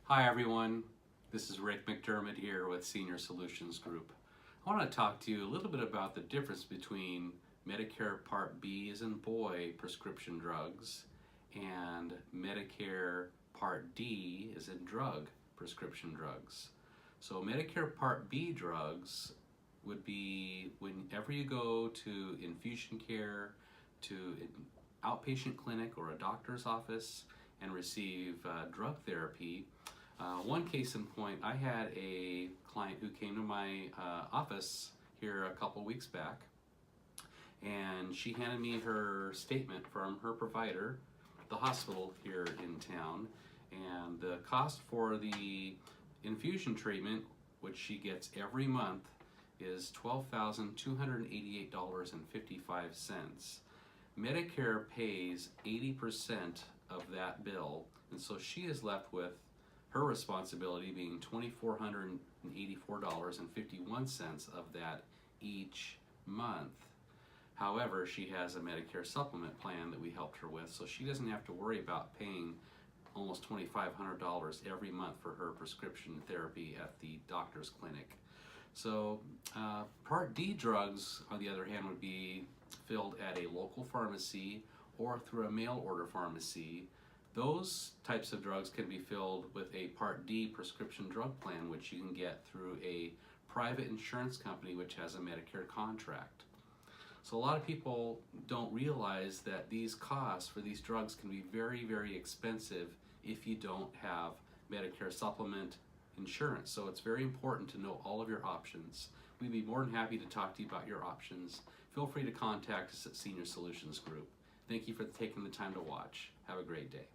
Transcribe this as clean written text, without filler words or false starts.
Hi everyone, this is Rick MacDermid here with Senior Solutions Group. I want to talk to you a little bit about the difference between Medicare Part B as in boy prescription drugs and Medicare Part D as in drug prescription drugs. So Medicare Part B drugs would be whenever you go to infusion care, to an outpatient clinic or a doctor's office and receive drug therapy. One case in point, I had a client who came to my office here a couple weeks back, and she handed me her statement from her provider, the hospital here in town, and the cost for the infusion treatment, which she gets every month, is $12,288.55. Medicare pays 80% of that bill, and so she is left with her responsibility being $2,484.51 of that each month. However, she has a Medicare supplement plan that we helped her with, so she doesn't have to worry about paying almost $2,500 every month for her prescription therapy at the doctor's clinic. So Part D drugs, on the other hand, would be filled at a local pharmacy or through a mail order pharmacy. Those types of drugs can be filled with a Part D prescription drug plan, which you can get through a private insurance company which has a Medicare contract. So a lot of people don't realize that these costs for these drugs can be very, very expensive if you don't have Medicare supplement insurance. So it's very important to know all of your options. We'd be more than happy to talk to you about your options. Feel free to contact us at Senior Solutions Group. Thank you for taking the time to watch. Have a great day.